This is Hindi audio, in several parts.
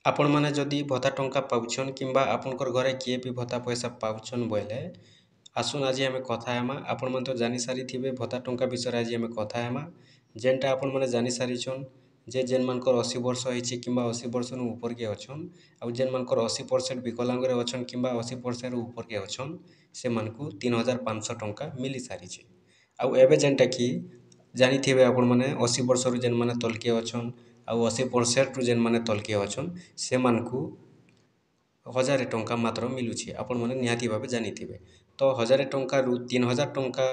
आपण मैंने जदि भत्ता टंका पाउछन किंबा आपनकर घरे किए भी भत्ता पैसा पाउछन बोले आसुन आज आम कथा हेमा आपण मैंने तो जानी सारी थे भत्ता टंका विषय आज आम कथा हेमा जेनटा आपण मैंने जानी सारीछन जे जेन मानकर 80 वर्ष होइछि किंबा 80 वर्ष नु ऊपर के अछन आउ जेन मानकर 80% विकलांग रे अछन किंबा 80% ରୁ ऊपर के अछन से मानकु 3500 टंका मिली सारीछि। आउ एबे जेनटा कि जानिथिबे आपण माने 80 वर्ष रु जेन माने तलके अछन आउ 80% रु जेन माने तलके अछन से मानकु 1000 टंका मात्र मिलुछि आपण माने निहाती भाबे जानिथिबे। तो 1000 टंका रु 3000 टंका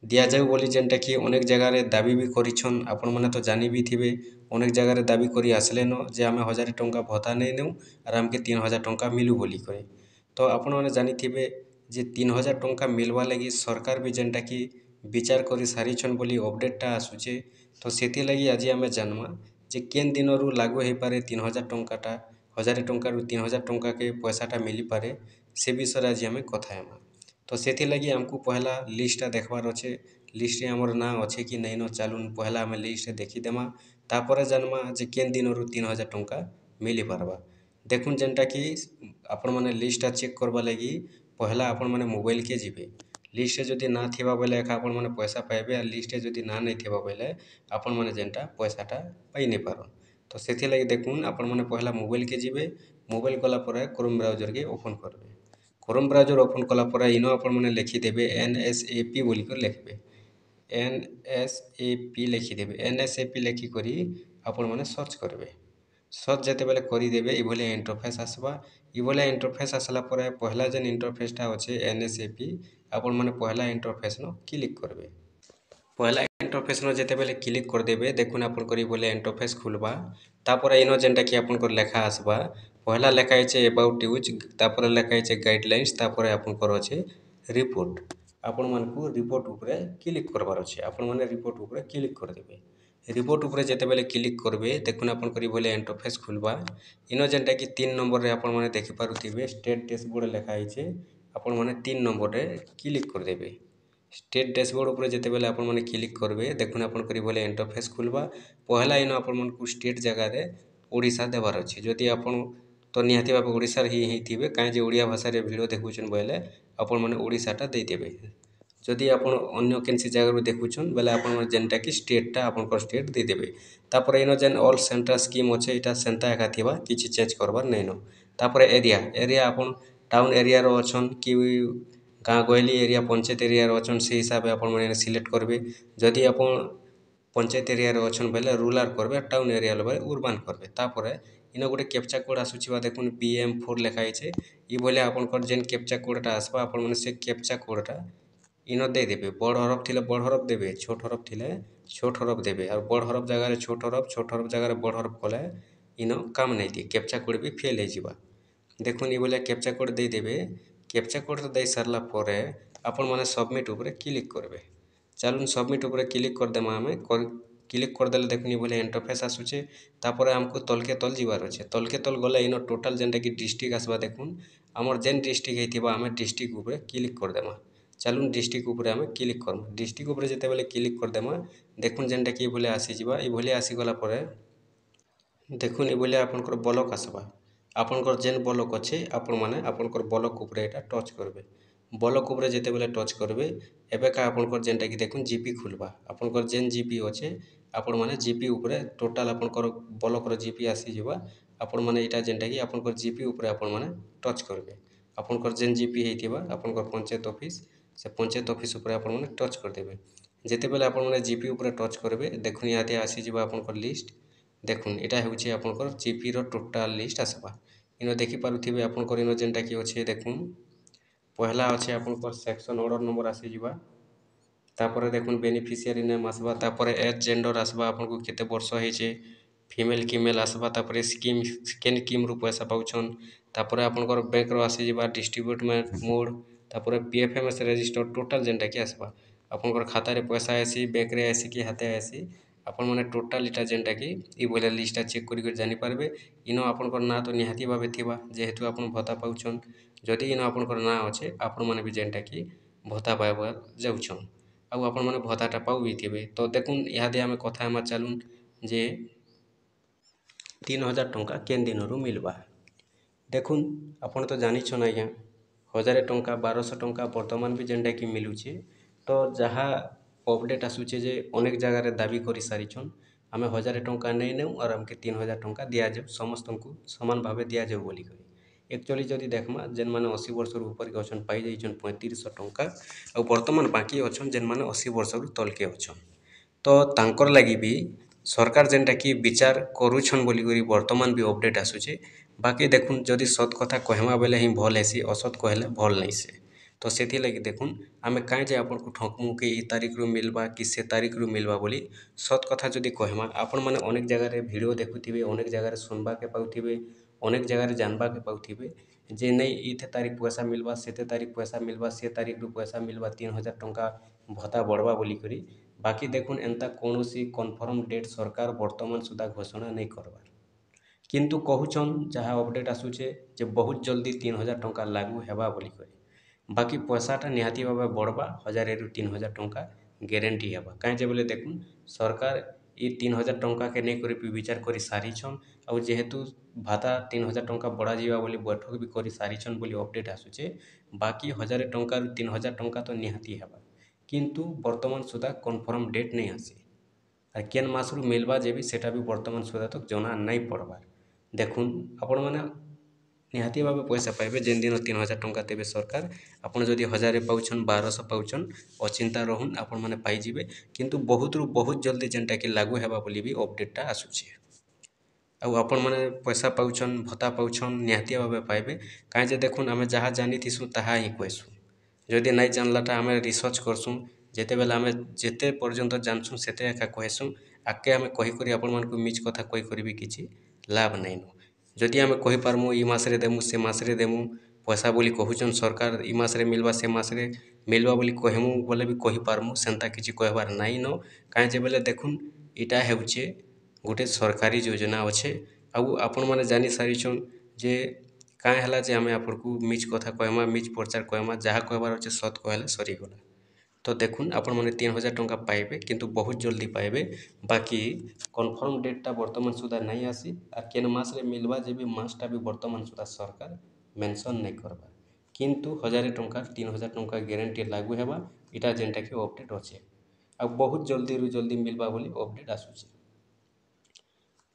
दिया जाउ बोली जेनटा कि अनेक जगह रे दाबी भी करिछन आपण माने तो जानि भी थिबे अनेक जगह रे दाबी करी आसलेन जे आमे 1000 टंका भत्ता नै नेउ आर आमके 3000 टंका मिलु बोली करे। तो आपण माने जानिथिबे जे 3000 टंका मिलवा लगी सरकार भी जेनटा कि विचार करी सारिछन बोली अपडेटटा आसुचे। तो सेति लगी आज आमे जानमा जे केन दिनरु लागू हे पारे 3000 टंकाटा 1000 टंका रु 3000 टंका के पैसाटा मिली पारे से विषय आज आमे कथा हेमा। तो सेति लगी आमको पहला लिस्टटा देखबार अच्छे लिस्ट रे हमर ना अच्छे कि नहीं न चालुन पहला आमे लिस्ट देखी देमा तापर जानमा जे केन दिनरु 3000 टंका मिली पारबा। देखुन जेनटा कि आपण माने लिस्टटा चेक करबा लगी पहला आपण माने मोबाइल के जिबे लिस्ट जदि ना थिबा बेले एका आपण माने पैसा पाइबे आ लिस्ट जदि ना नै थिबा बेले आपण माने जेनटा पैसाटा पाइ नै पारन। तो सेथि लगी देखुन आपण माने पहला मोबाइल के जिबे मोबाइल गला परे क्रोम ब्राउजर के ओपन करबे क्रोम ब्राउजर ओपन कला परे इनो आपण माने लिखिदेबे NSAP बोली कर लिखबे NSAP लिखिदेबे NSAP लिखि करी आपण माने सर्च करबे सर्च जेते बेले करिदेबे इ भलिया इंटरफेस आसबा इ भलिया इंटरफेस आसला परे पहला जेन इंटरफेसटा अच्छे NSAP आपण माने पहला इंटरफेस न क्लिक करबे पहला इंटरफेस न जेते बेले क्लिक करदेबे देखुन आपण करी बोले इंटरफेस खुलबा तापर इनो जेनटा कि आपण कर लेखा आसबा पहला लेखा है अबाउट यूज तापर लेखा है गाइडलाइंस तापर आपण कर अच्छे रिपोर्ट आपण मानकु रिपोर्ट ऊपर क्लिक करबार अच्छे आपण माने रिपोर्ट ऊपर क्लिक करदेबे रिपोर्ट ऊपर जेते बेले क्लिक करबे देखुन आपण करी बोले इंटरफेस खुलबा इनो जेनटा कि 3 नंबर रे आपण माने देखि पारुथिबे स्टेट डैशबोर्ड लेखा है आपण माने 3 नंबर रे क्लिक करदेबे स्टेट डैशबोर्ड ऊपर जेते बेले आपण माने क्लिक करबे देखुन आपण करी बोले इंटरफेस खुलबा पहला इनो आपण मानकु स्टेट जगह रे ओडिशा देबार अछि जदि आपण तो निहाती भाबे ओडिशा ही थिबे काहे जे ओडिया भाषा रे वीडियो देखुछन बोले आपण माने ओडिशाटा देई देबे जदि आपण अन्य केनसी जगह रो देखुछन बेले आपण माने जेनटा कि स्टेटटा आपण को स्टेट देई देबे तापर इनो जेन ऑल सेंट्रल स्कीम अछि इटा सेंता एका थिबा किछि चेंज करबार नै न तापर एरिया एरिया आपण टाउन एरिया रो अछन कि गाँ गहली एरिया पंचायत एरिया रो अछन से हिसाब आपण माने सिलेक्ट करबे जदि आपण पंचायत एरिया रो अछन बेले रूरल करबे टाउन एरिया लो बेले अर्बन करबे तापर इनो गोटे कैप्चा कोड आसुची बा देखुन BM4 लेखा है इ बोले आपण कर जेन कैप्चा कोडटा आसबा आपण माने से कैप्चा कोडटा इनो दे देबे बड़ हरफ थिले बड़ हरफ देबे छोट हरफ थिले छोट हरफ देबे और बड़ हरफ जगह रे छोट हरफ जगह रे बड़ हरफ कले इनो काम नै दिए कैप्चा कोड भी फेल हे जिबा देखुन इ बोले कैप्चा कोड दे देबे कैप्चा कोड दे सारला परे आपण माने सबमिट ऊपर क्लिक करबे चलुन सबमिट ऊपर क्लिक कर देमा हमें क्लिक कर देले देखुन इ बोले इंटरफेस आसुचे तापर हमको तलके तल जिबार अछि तलके तल गले इनो टोटल जेनटा कि डिस्ट्रिक्ट आसबा देखुन हमर जेन डिस्ट्रिक्ट हेतिबा हमें डिस्ट्रिक्ट ऊपर क्लिक कर देमा चलुन डिस्ट्रिक्ट ऊपर हमें क्लिक करम डिस्ट्रिक्ट ऊपर जेते बेले क्लिक कर देमा देखुन जेनटा कि बोले आसी जिबा इ बोले आसी गला परे देखुन इ बोले आपनकर ब्लॉक आसबा आपनकर जेन ब्लॉक अच्छे आपण माने आपनकर ब्लॉक ऊपर एटा टच करबे ब्लॉक ऊपर जेते बेले टच करबे एबे का आपनकर जेनटा कि देखुन जीपी खुलबा आपनकर जेन जीपी अच्छे आपण माने जीपी ऊपर टोटल आपनकर ब्लॉक रो जीपी आसी जिबा आपण माने एटा जेनटा कि आपनकर जीपी ऊपर आपण माने टच करबे आपनकर जेन जीपी हेतिबा आपनकर पंचायत ऑफिस से पंचायत ऑफिस ऊपर आपण माने टच कर देबे जेते बेले आपण माने जीपी ऊपर टच करबे देखुन याते आसी जिबा आपनकर लिस्ट देखुन एटा हेउची आपनकर जीपी रो टोटल लिस्ट आसबा इनो देखि पारुथिबे आपनकर इनो जेनटा कि अच्छे देखुन पहला अच्छे आपनकर सेक्शन ऑर्डर नंबर आसी जिबा तापर देखुन बेनिफिशियरी नेम आसबा तापर एज जेंडर आसबा आपनको केते वर्ष हेचे फीमेल किमेल आसबा तापर स्कीम केन स्कीम रु पैसा पाउछन तापर आपनकर बैंक रो आसी जिबा डिस्ट्रीब्यूटमेंट मोड तापर PFMS रजिस्टर टोटल जेनटा कि आसबा आपनकर खाता रे पैसा आसी बैंक रे आसी कि हाते आसी आपण माने टोटल इटा जेनटा कि इ बोले लिस्टटा चेक करि कर जानि पारबे इनो आपनकर ना तो निहाती भाबे थिबा जेहेतु आपण भत्ता पाउछन जदि इनो आपनकर ना अच्छे आपण माने भी जेनटा कि भत्ता पाइबा जाउछन आउ आपण माने भत्ताटा पाउ भी थिबे तो देखुन इहादे आमे कथा हेमा चालुन जे 3,000 ଟଙ୍କା କେନ୍ ଦିନରୁ ମିଲ୍ବା। ଦେଖୁନ୍ ଆପଣ ତ ଜାଣିଛନ୍ ଆଜ୍ଞା 1,000 ଟଙ୍କା 1,200 ଟଙ୍କା ବର୍ତ୍ତମାନ ବି ଯେନ୍ଟାକି ମିଲୁଛେ। ତ ଯାହା ଅପଡ଼େଟ୍ ଆସୁଛେ ଯେ ଅନେକ ଜାଗାରେ ଦାବି କରି ସାରିଛନ୍ ଆମେ 1,000 ଟଙ୍କା ନେଇ ନେଉ ଆର୍ ଆମକେ 3,000 ଟଙ୍କା ଦିଆଯାଉ, ସମସ୍ତଙ୍କୁ ସମାନ ଭାବେ ଦିଆଯାଉ ବୋଲିକରି। एक्चुअली जदि देखमा जेन माने 80 वर्ष ऊपर के अछन पाई जाइछन 3500 टंका और वर्तमान बाकी अछन जेन माने 80 वर्ष तलके अछन। तो तांकर लगी भी सरकार जेनटा कि विचार करूछन बोली करी वर्तमान भी अपडेट आसुचे। बाकी देखुन जदि सत कथा कहमा बेले ही भल हेसी, असत कहले भल नहीं से। तो सेथि लगी देखुन आमे काहे जे आपन को ठकमु कि ई तारीख रु मिलबा कि से तारीख रु मिलबा बोली सत कथा जदि कहमा आपण माने अनेक जगह रे वीडियो देखुथिबे, अनेक जगह रे सुनबा के पाउथिबे, अनेक जगह रे जानबा के पाउथिबे जे नहीं इथे तारीख पैसा मिलबा, सेते तारीख पैसा मिलबा, से तारीख रु पैसा मिलबा 3,000 टंका भत्ता बढ़वा बोली करी। बाकी देखुन एंता कौनसी कन्फर्म डेट सरकार वर्तमान सुधा घोषणा नहीं करबार। किंतु कहूछन जहाँ अपडेट आसुचे जे बहुत जल्दी 3,000 टंका लागू हेबा बोली करी। बाकी पैसाटा निहाती भावे बढ़बा 1,000 रु 3,000 टंका ग्यारंटी हेबा। काहे जे बोले देखुन सरकार ई 3,000 टंका के नहीं करी विचार करी सारिछन और जेहेतु भाता 3,000 टंका बढ़ा जीवा बोली बैठक भी करी सारिछन बोली अपडेट आसुचे। बाकी 1,000 टंका रु 3,000 टंका तो निहाती हेबा, किंतु वर्तमान सुधा कन्फर्म डेट नहीं आसी। আর କେନ୍ ମାସରୁ ମିଲବା ଯେ ବି ସେଟା ବି ବର୍ତ୍ତମାନ ସୁଦ୍ଧା ତକ୍ ଜଣା ନାଇଁ ପଡ଼ବାର୍। ଦେଖୁନ୍ ଆପଣ ମାନେ ନିହାତି ଭାବେ ପଇସା ପାଇବେ ଯେନ୍ ଦିନ 3,000 ଟଙ୍କା ଦେବେ ସରକାର। ଆପଣ ଯଦି 1,000 ପାଉଛନ୍ 1,200 ପାଉଛନ୍ ଅଚିନ୍ତା ରହୁନ୍ ଆପଣ ମାନେ ପାଇଯିବେ। କିନ୍ତୁ ବହୁତରୁ ବହୁତ ଜଲ୍ଦି ଯେନ୍ଟାକି ଲାଗୁ ହେବା ବୋଲି ବି ଅପଡ଼େଟଟା ଆସୁଛେ। ଆଉ ଆପଣ ମାନେ ପଇସା ପାଉଛନ୍ ଭତ୍ତା ପାଉଛନ୍ ନିହାତି ଭାବେ ପାଇବେ। କାହିଁ ଯେ ଦେଖୁନ୍ ଆମେ ଯାହା ଜାନିଥିସୁଁ ତାହା ହିଁ କହେସୁଁ। ଯଦି ନାଇଁ ଜାଣିଲାଟା ଆମେ ରିସର୍ଚ୍ଚ କରସୁଁ, ଯେତେବେଲେ ଆମେ ଯେତେ ପର୍ଯ୍ୟନ୍ତ ଜାନସୁଁ ସେତେ ଏକା କହେସୁଁ। ଆଗକେ ଆମେ କହିକରି ଆପଣମାନଙ୍କୁ ମିଛ କଥା କହିକରି ବି କିଛି ଲାଭ ନାଇଁନ। ଯଦି ଆମେ କହିପାରମୁ ଇ ମାସରେ ଦେମୁ ସେ ମାସରେ ଦେମୁ ପଇସା ବୋଲି କହୁଛନ୍ ସରକାର ଇ ମାସରେ ମିଲବା ସେ ମାସରେ ମିଲବା ବୋଲି କହେମୁ ବୋଲେ ବି କହିପାରମୁ, ସେନ୍ତା କିଛି କହିବାର ନାଇଁନ। କାହିଁ ଯେ ବେଲେ ଦେଖୁନ୍ ଇଟା ହେଉଛେ ଗୋଟେ ସରକାରୀ ଯୋଜନା ଅଛେ। ଆଉ ଆପଣମାନେ ଜାନି ସାରିଛନ୍ ଯେ କାଁ ହେଲା ଯେ ଆମେ ଆପଣଙ୍କୁ ମିଛ କଥା କହିମା, ମିଛ ପ୍ରଚାର କହିମା, ଯାହା କହିବାର ଅଛେ ସତ କହିଲେ ସରିଗଲା। ତ ଦେଖୁନ୍ ଆପଣମାନେ 3,000 ଟଙ୍କା ପାଇବେ କିନ୍ତୁ ବହୁତ ଜଲ୍ଦି ପାଇବେ। ବାକି କନଫର୍ମ ଡେଟଟା ବର୍ତ୍ତମାନ ସୁଦ୍ଧା ନାଇଁ ଆସି ଆର୍ କେନ୍ ମାସରେ ମିଲବା ଯେ ବି ମାସଟା ବି ବର୍ତ୍ତମାନ ସୁଦ୍ଧା ସରକାର ମେନସନ୍ ନାଇଁ କରବା। କିନ୍ତୁ 1,000 ଟଙ୍କା 3,000 ଟଙ୍କା ଗ୍ୟାରେଣ୍ଟି ଲାଗୁ ହେବା ଇଟା ଯେନ୍ଟାକି ଅପଡ଼େଟ୍ ଅଛେ। ଆଉ ବହୁତ ଜଲ୍ଦିରୁ ଜଲ୍ଦି ମିଲବା ବୋଲି ଅପଡ଼େଟ୍ ଆସୁଛେ।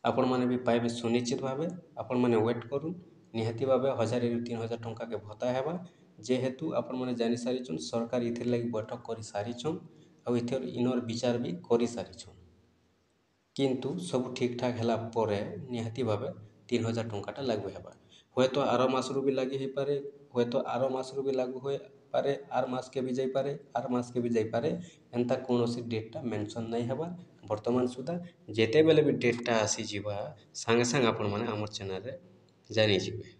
ଆପଣମାନେ ବି ପାଇବେ ସୁନିଶ୍ଚିତ ଭାବେ। ଆପଣମାନେ ୱେଟ୍ କରୁନ୍, ନିହାତି ଭାବେ 1,000 ରୁ 3,000 ଟଙ୍କା के भत्ता हेबा। जेहेतु आपने जानी सारिछन सरकार इथिर लगी बैठक कर सारिछन और इथर इनर विचार भी कर सारिछन। किंतु सब ठीक ठाक हैला परे निहाती भावे 3,000 टंकाटा लागू हेबा। हुए तो आर मासरू भी लगी ही पारे, हुए तो आर मासरू भी लागू होए पारे, आर मास के भी जाई पारे, आर मास के भी जाई पारे। एंता कौनसी डेटटा मेंशन नहीं हेबा वर्तमान सुधा। जेते बेले भी डेटटा आसी जीवा संगे संग आपण माने हमर चैनल रे जानि जीवे।